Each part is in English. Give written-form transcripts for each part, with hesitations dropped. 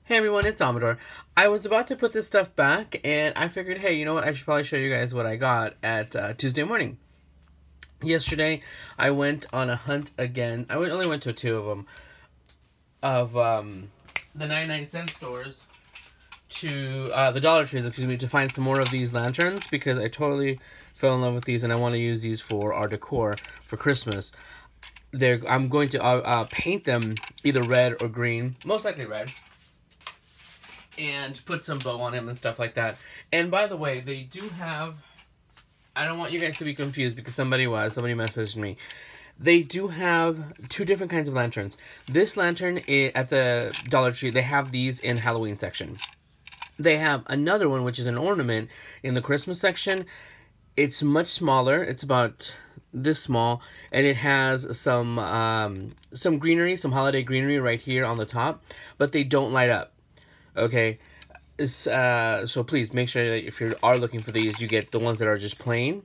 Hey everyone, it's Amador. I was about to put this stuff back, and I figured, hey, you know what? I should probably show you guys what I got at Tuesday morning. Yesterday, I went on a hunt again. Only went to two of them, of the 99-cent stores to the Dollar Trees, excuse me, to find some more of these lanterns because I totally fell in love with these, and I want to use these for our decor for Christmas. I'm going to paint them either red or green, most likely red, and put some bow on him and stuff like that. And by the way, they do have, I don't want you guys to be confused because somebody messaged me. They do have two different kinds of lanterns. This lantern at the Dollar Tree, they have these in Halloween section. They have another one, which is an ornament, in the Christmas section. It's much smaller. It's about this small, and it has some greenery, some holiday greenery right here on the top, but they don't light up. Okay, so please make sure that if you are looking for these, you get the ones that are just plain,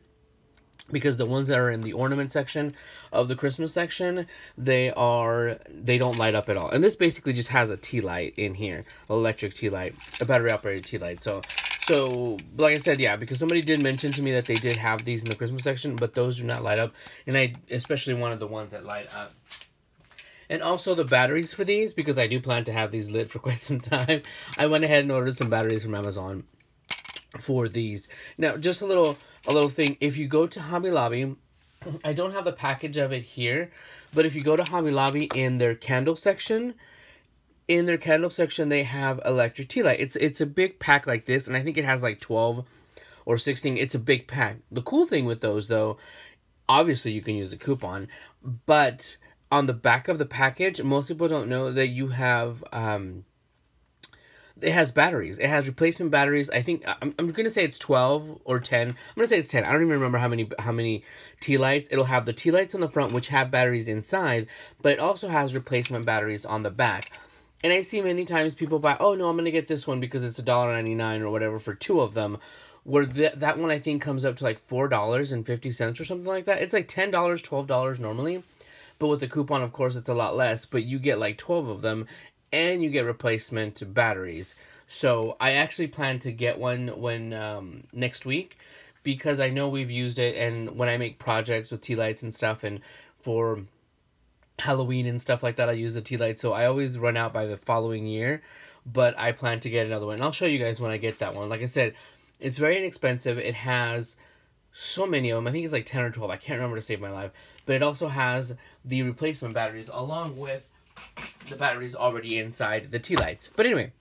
because the ones that are in the ornament section of the Christmas section, they don't light up at all. And this basically just has a tea light in here, electric tea light, a battery operated tea light. So like I said, yeah, because somebody did mention to me that they did have these in the Christmas section, but those do not light up, and I especially wanted the ones that light up. And also the batteries for these, because I do plan to have these lit for quite some time. I went ahead and ordered some batteries from Amazon for these. Now, just a little thing. If you go to Hobby Lobby, I don't have the package of it here, but if you go to Hobby Lobby in their candle section, they have electric tea light. It's a big pack like this, and I think it has like 12 or 16. It's a big pack. The cool thing with those, though, obviously you can use a coupon, but on the back of the package, most people don't know that you have, it has batteries. It has replacement batteries. I think, I'm going to say it's 12 or 10. I'm going to say it's 10. I don't even remember how many tea lights. It'll have the tea lights on the front, which have batteries inside, but it also has replacement batteries on the back. And I see many times people buy, oh no, I'm going to get this one because it's $1.99 or whatever for two of them. Where that one I think comes up to like $4.50 or something like that. It's like $10, $12 normally. But with the coupon, of course, it's a lot less. But you get like 12 of them, and you get replacement batteries. So I actually plan to get one when next week, because I know we've used it. And when I make projects with tea lights and stuff, and for Halloween and stuff like that, I use the tea light. So I always run out by the following year. But I plan to get another one. And I'll show you guys when I get that one. Like I said, it's very inexpensive. It has so many of them. I think it's like 10 or 12. I can't remember to save my life. But it also has the replacement batteries along with the batteries already inside the tea lights. But anyway,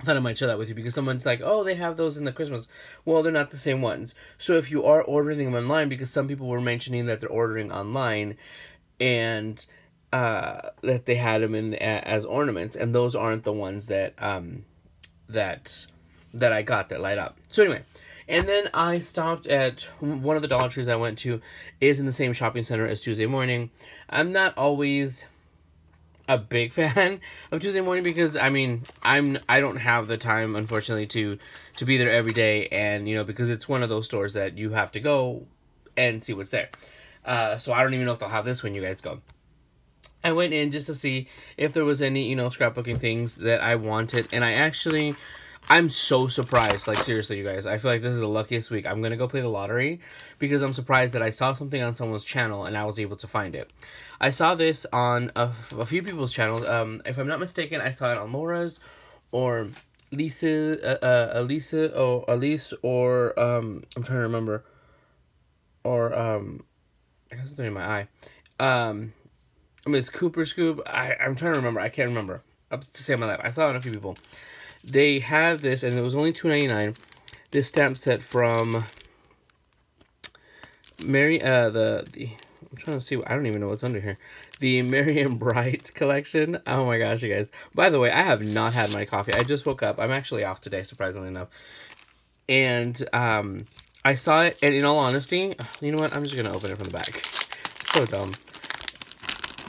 I thought I might share that with you because someone's like, oh, they have those in the Christmas. Well, they're not the same ones. So if you are ordering them online, because some people were mentioning that they're ordering online and that they had them in as ornaments, and those aren't the ones that that I got that light up. So anyway, and then I stopped at one of the Dollar Trees I went to is in the same shopping center as Tuesday Morning. I'm not always a big fan of Tuesday Morning because, I mean, I don't have the time, unfortunately, to be there every day, and, you know, because it's one of those stores that you have to go and see what's there. So I don't even know if they'll have this when you guys go. I went in just to see if there was any, you know, scrapbooking things that I wanted, and I'm so surprised. Like, seriously, you guys. I feel like this is the luckiest week. I'm going to go play the lottery because I'm surprised that I saw something on someone's channel and I was able to find it. I saw this on a few people's channels. If I'm not mistaken, I saw it on Laura's or Elise, or, I'm trying to remember. Or, I got something in my eye. I mean, it's Cooper Scoop. I'm trying to remember. I can't remember. Up to save my life. I saw it on a few people. They have this, and it was only $2.99. This stamp set from Mary. I'm trying to see. I don't even know what's under here. The Merry and Bright collection. Oh my gosh, you guys! By the way, I have not had my coffee. I just woke up. I'm actually off today, surprisingly enough. And I saw it, and in all honesty, you know what? I'm just gonna open it from the back. So dumb.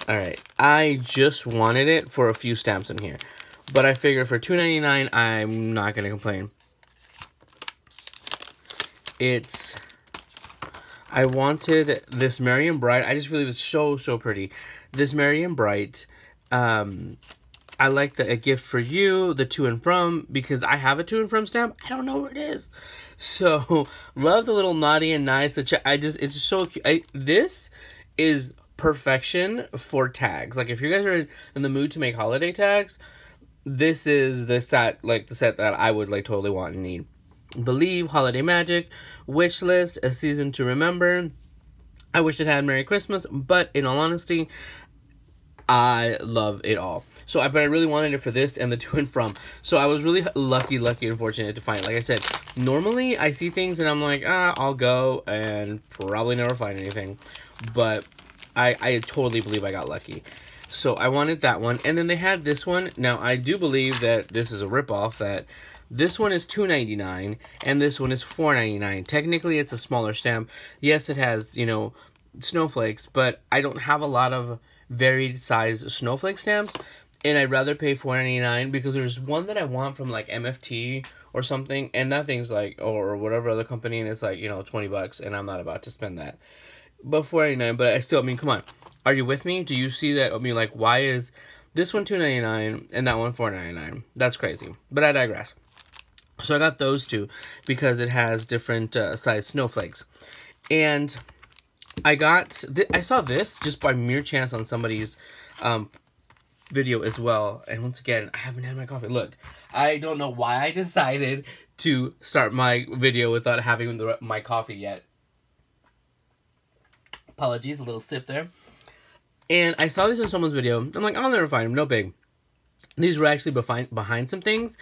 All right, I just wanted it for a few stamps in here. But I figure for $2.99, I'm not going to complain. I wanted this Merry and Bright. I just believe it's so, so pretty. This Merry and Bright, I I like the A Gift for You, the To and From, because I have a To and From stamp. I don't know where it is. So, love the little naughty and nice. It's just so cute. This is perfection for tags. Like, if you guys are in the mood to make holiday tags, this is the set that I would like totally want and need. Believe, Holiday Magic, Wish List, A Season to Remember. I wish it had Merry Christmas, but in all honesty, I love it all. So but I really wanted it for this and the To and From. So I was really lucky and fortunate to find it. Like I said, normally I see things and I'm like, I'll go and probably never find anything. But I totally believe I got lucky. So I wanted that one. And then they had this one. Now, I do believe that this is a ripoff. That this one is $2.99 and this one is $4.99. Technically, it's a smaller stamp. Yes, it has, you know, snowflakes, but I don't have a lot of varied size snowflake stamps. And I'd rather pay $4.99 because there's one that I want from like MFT or something. And that thing's like, or whatever other company. And it's like, you know, $20 and I'm not about to spend that. But $4.99, but I mean, come on. Are you with me? Do you see that? I mean, like, why is this one $2.99 and that one $4.99? That's crazy. But I digress. So I got those two because it has different size snowflakes. And I saw this just by mere chance on somebody's video as well. And once again, I haven't had my coffee. Look, I don't know why I decided to start my video without having my coffee yet. Apologies, a little sip there. And I saw this in someone's video. I'm like, I'll never find them, no big. These were actually behind some things.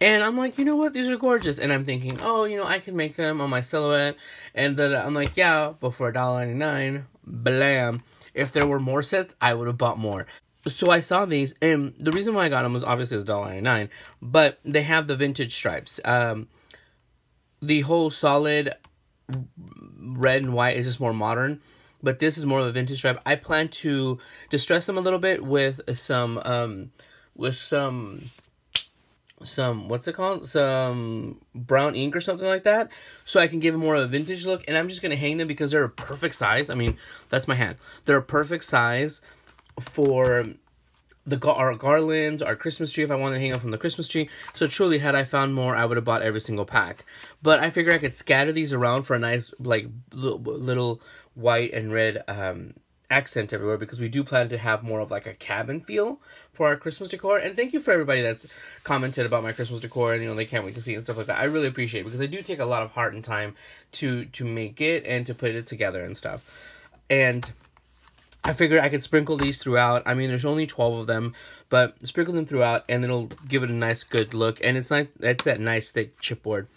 And I'm like, you know what? These are gorgeous. And I'm thinking, oh, you know, I can make them on my silhouette. And then I'm like, yeah, but for $1.99, blam. If there were more sets, I would have bought more. So I saw these, and the reason why I got them was obviously it's $1.99, but they have the vintage stripes. The whole solid red and white is just more modern, but this is more of a vintage stripe. I plan to distress them a little bit with some what's it called? Some brown ink or something like that, so I can give them more of a vintage look. And I'm just gonna hang them because they're a perfect size. I mean, that's my hand. They're a perfect size for our garlands, our Christmas tree, if I wanted to hang up from the Christmas tree. So truly, had I found more, I would have bought every single pack. But I figured I could scatter these around for a nice, like, little white and red accent everywhere, because we do plan to have more of like a cabin feel for our Christmas decor. And thank you for everybody that's commented about my Christmas decor, and, you know, they can't wait to see it and stuff like that. I really appreciate it, because I do take a lot of heart and time to make it and to put it together and stuff. And I figured I could sprinkle these throughout. I mean, there's only 12 of them, but sprinkle them throughout, and it'll give it a nice, good look. And it's that nice, thick chipboard.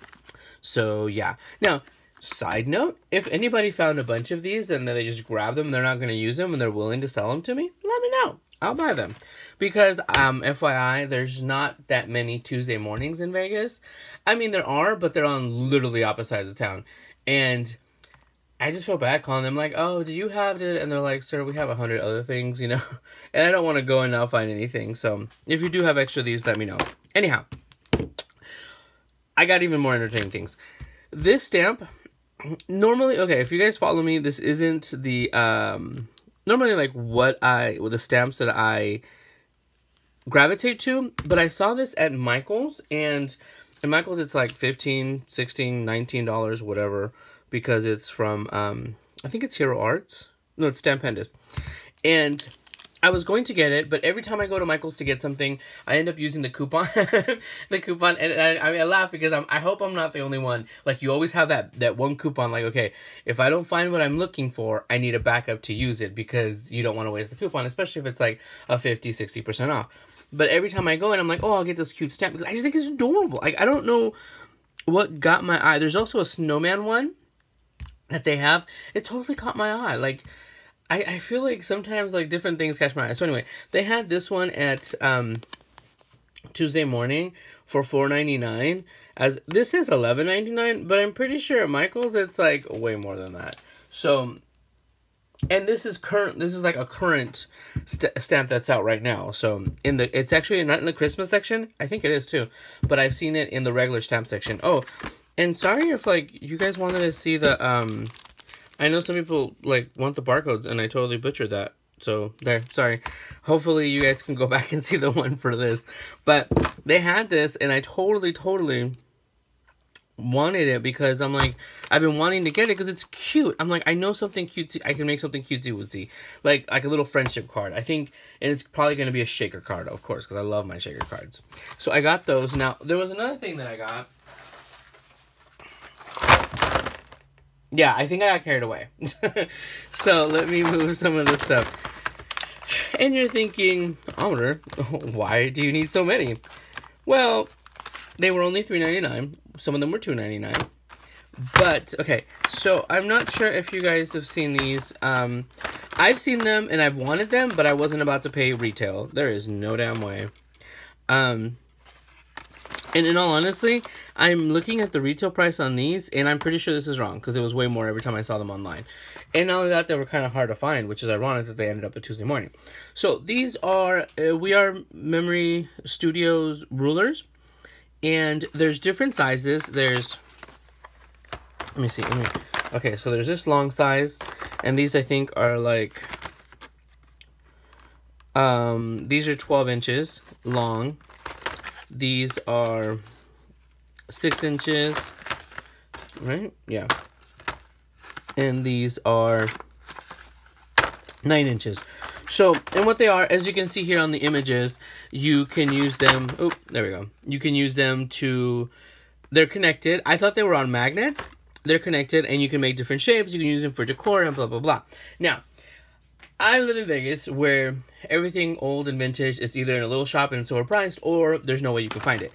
So, yeah. Now, side note, if anybody found a bunch of these and they just grab them, they're not going to use them, and they're willing to sell them to me, let me know. I'll buy them. Because, FYI, there's not that many Tuesday mornings in Vegas. I mean, there are, but they're on literally opposite sides of town. And I just feel bad calling them like, oh, do you have it? And they're like, sir, we have 100 other things, you know. And I don't want to go and not find anything. So if you do have extra of these, let me know. Anyhow, I got even more entertaining things. This stamp, normally, okay, if you guys follow me, this isn't the, normally like with the stamps that I gravitate to. But I saw this at Michael's, and at Michael's it's like $15, $16, $19, whatever. Because it's from, I think it's Hero Arts. No, it's Stampendous. And I was going to get it, but every time I go to Michael's to get something, I end up using the coupon. And I laugh because I hope I'm not the only one. Like, you always have that one coupon, like, okay, if I don't find what I'm looking for, I need a backup to use it, because you don't want to waste the coupon, especially if it's like a 50, 60% off. But every time I go in, I'm like, oh, I'll get this cute stamp, because I just think it's adorable. Like, I don't know what got my eye. There's also a snowman one that they have. It totally caught my eye. Like, I feel like sometimes, like, different things catch my eye. So anyway, they had this one at Tuesday morning for $4.99. As this is $11.99, but I'm pretty sure at Michael's it's like way more than that. So, and this is like a current stamp that's out right now. So it's actually not in the Christmas section. I think it is too, but I've seen it in the regular stamp section. Oh, and sorry if, like, you guys wanted to see the, I know some people, like, want the barcodes, and I totally butchered that. So there, sorry. Hopefully you guys can go back and see the one for this. But they had this, and I totally wanted it because I'm like, I've been wanting to get it because it's cute. I'm like, I know something cutesy. I can make something cutesy wootsy, like a little friendship card. I think, and it's probably going to be a shaker card, of course, because I love my shaker cards. So I got those. Now there was another thing that I got. Yeah, I think I got carried away. So let me move some of this stuff. And you're thinking, Oliver, why do you need so many? Well, they were only $3.99. Some of them were $2.99. But, okay, so I'm not sure if you guys have seen these. I've seen them and I've wanted them, but I wasn't about to pay retail. There is no damn way. And in all honesty, I'm looking at the retail price on these, and I'm pretty sure this is wrong, because it was way more every time I saw them online. And not only that, they were kind of hard to find, which is ironic that they ended up at Tuesday morning. So these are We Are Memory Studios rulers, and there's different sizes. There's, let me see, okay, so there's this long size, and these I think are like, these are 12 inches long. These are 6 inches, right? Yeah. And these are 9 inches. So, and what they are, as you can see here on the images, you can use them, oh, there we go. You can use them to, they're connected. I thought they were on magnets. They're connected, and you can make different shapes. You can use them for decor and blah, blah, blah. Now, I live in Vegas, where everything old and vintage is either in a little shop and it's overpriced, or there's no way you can find it.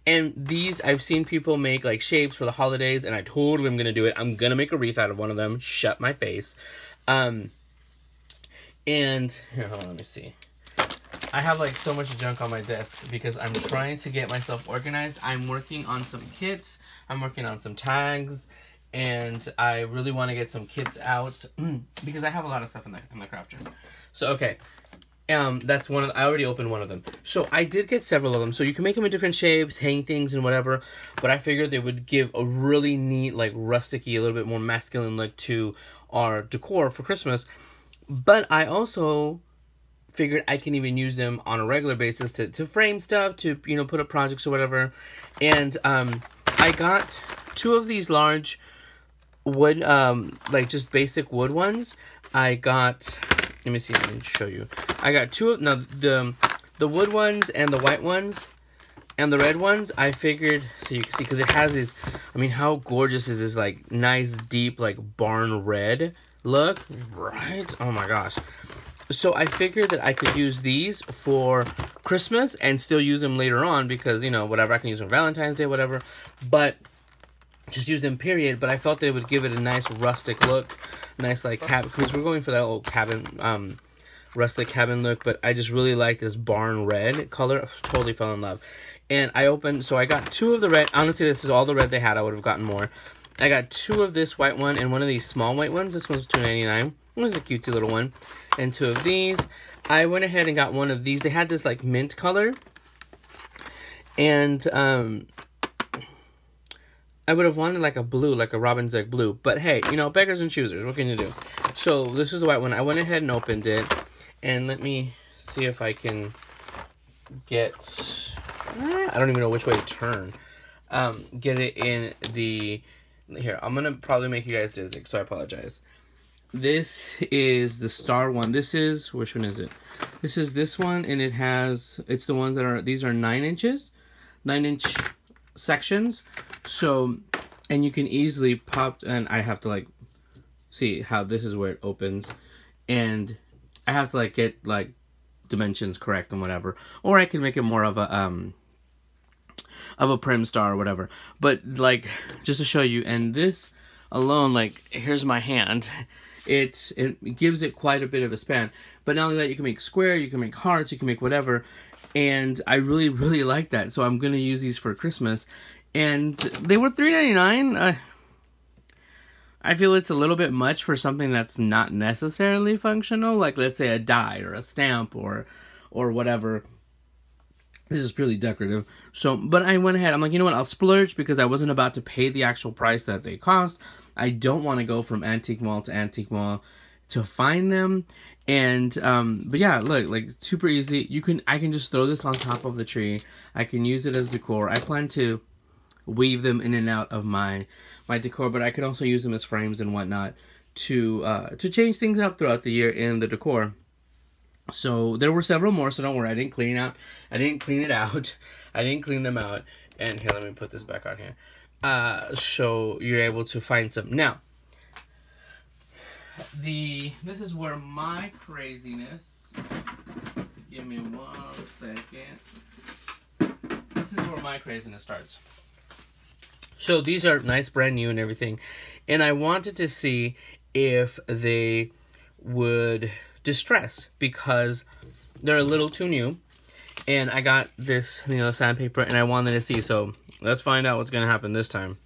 And these, I've seen people make like shapes for the holidays, and I totally am going to do it. I'm going to make a wreath out of one of them. Shut my face. And, here, hold on, let me see. I have like so much junk on my desk because I'm trying to get myself organized. I'm working on some kits. I'm working on some tags. And I really want to get some kits out because I have a lot of stuff in the craft room. So, okay. That's one of I already opened one of them. So, I did get several of them. So, you can make them in different shapes, hang things and whatever. But I figured they would give a really neat, like, rustic-y, a little bit more masculine look to our decor for Christmas. But I also figured I can even use them on a regular basis to frame stuff, to, you know, put up projects or whatever. And I got 2 of these large wood, like just basic wood ones. I got, let me see, let me show you. I got 2 of, now the wood ones and the white ones and the red ones, I figured, so you can see, because it has these, I mean, how gorgeous is this, like, nice, deep, like, barn red look, right? Oh my gosh. So I figured that I could use these for Christmas and still use them later on because, you know, whatever, I can use them for Valentine's Day, whatever, but just use them, period. But I felt that it would give it a nice rustic look, nice like cabin, because we're going for that old cabin, rustic cabin look. But I just really like this barn red color. I totally fell in love. And I opened, so I got 2 of the red. Honestly, this is all the red they had. I would have gotten more. I got 2 of this white one and one of these small white ones. This one's $2.99. It was a cutesy little one. And 2 of these. I went ahead and got one of these. They had this like mint color. And I would have wanted like a blue, like a robin's egg blue. But hey, you know, beggars and choosers. What can you do? So this is the white one. I went ahead and opened it. And let me see if I can get... I don't even know which way to turn. Get it in the... Here, I'm going to probably make you guys dizzy, so I apologize. This is the star one. This is... Which one is it? This is this one, and it has... It's the ones that are... These are 9 inches. 9-inch sections. So, and you can easily pop... And I have to, like... See how this is where it opens. And I have to, like, get, like, dimensions correct and whatever. Or I can make it more of a prim star or whatever. But like, just to show you, and this alone, like, here's my hand. It gives it quite a bit of a span. But not only that, you can make square, you can make hearts, you can make whatever. And I really, really like that. So I'm gonna use these for Christmas. And they were $3.99. I feel it's a little bit much for something that's not necessarily functional, like let's say a die or a stamp or whatever. This is purely decorative. So, but I went ahead, I'm like, you know what, I'll splurge because I wasn't about to pay the actual price that they cost. I don't want to go from antique mall to antique mall to find them. And but yeah, look, like super easy. I can just throw this on top of the tree. I can use it as decor. I plan to weave them in and out of my decor, but I could also use them as frames and whatnot to change things up throughout the year in the decor. So there were several more, so don't worry, I didn't clean it out. I didn't clean them out. And here, let me put this back on here. So you're able to find some. Now, this is where my craziness, give me 1 second. This is where my craziness starts. So these are nice, brand new and everything. And I wanted to see if they would distress because they're a little too new. And I got this, sandpaper, and I wanted to see. So let's find out what's going to happen this time.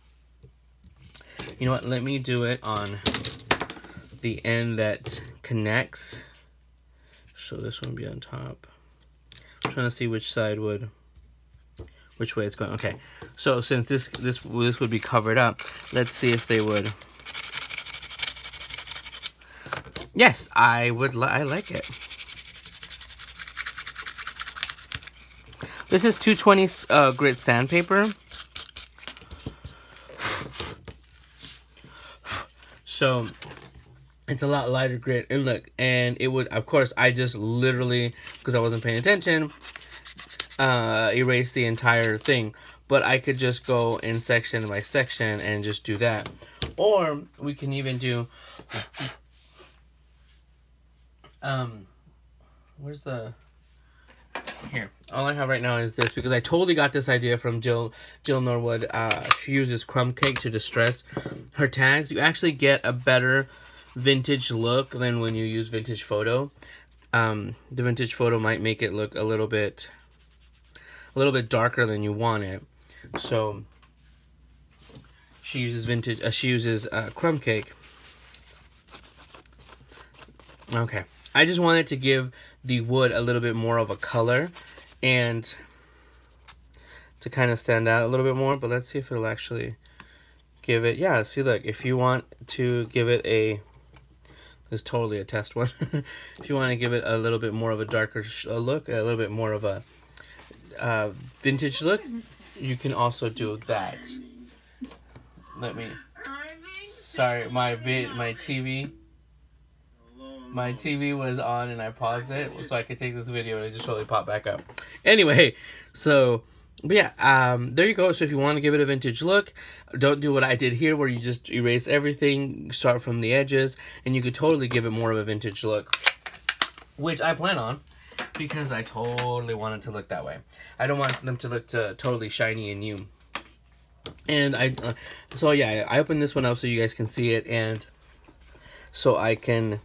You know what? Let me do it on the end that connects. So this one would be on top. I'm trying to see which way it's going. Okay. So since this would be covered up, let's see if they would. Yes, I like it. This is 220 grit sandpaper. So it's a lot lighter grit. And look, and it would, of course, I just literally, because I wasn't paying attention, erase the entire thing. But I could just go in section by section and just do that. Or we can even do, where's the... Here, all I have right now is this, because I totally got this idea from Jill Norwood. She uses crumb cake to distress her tags. You actually get a better vintage look than when you use vintage photo. The vintage photo might make it look a little bit darker than you want it. So she uses crumb cake. Okay, I just wanted to give the wood a little bit more of a color and to kind of stand out a little bit more, but let's see if it'll actually give it. Yeah, see, look, if you want to give it this is totally a test one. If you want to give it a little bit more of a darker look, a little bit more of a vintage look, you can also do that. Sorry, my TV was on and I paused it so I could take this video and it just totally popped back up. Anyway, so, but yeah, there you go. So if you want to give it a vintage look, don't do what I did here where you just erase everything, start from the edges, and you could totally give it more of a vintage look, which I plan on because I totally want it to look that way. I don't want them to look totally shiny and new. And so yeah, I opened this one up so you guys can see it and so I can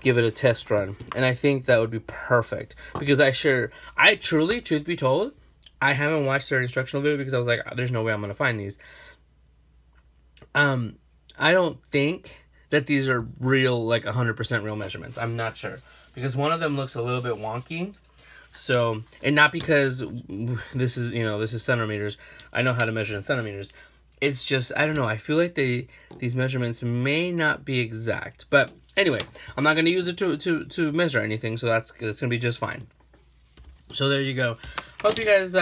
give it a test run, and I think that would be perfect because I truly, truth be told, I haven't watched their instructional video because I was like, there's no way I'm gonna find these. I don't think that these are real, like 100% real measurements. I'm not sure because one of them looks a little bit wonky. So, and not because this is centimeters. I know how to measure in centimeters. It's just, I don't know. I feel like these measurements may not be exact, but anyway, I'm not going to use it to measure anything, so that's going to be just fine. So there you go. Hope you guys,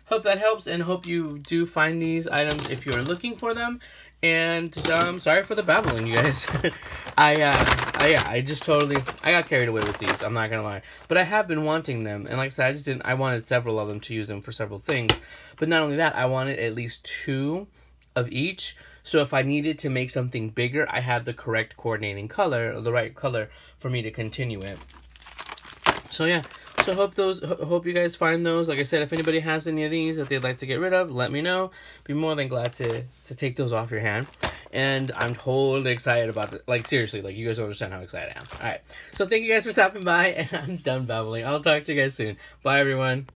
hope that helps, and hope you do find these items if you're looking for them. And sorry for the babbling, you guys. I got carried away with these. I'm not gonna lie, but I have been wanting them, and like I said, I wanted several of them to use them for several things. But not only that, I wanted at least 2 of each. So if I needed to make something bigger, I had the correct coordinating color, or the right color for me to continue it. So yeah, so hope you guys find those. Like I said, if anybody has any of these that they'd like to get rid of, let me know. Be more than glad to take those off your hand. And I'm totally excited about it. Like seriously, like you guys don't understand how excited I am. All right, so thank you guys for stopping by, and I'm done babbling. I'll talk to you guys soon. Bye everyone.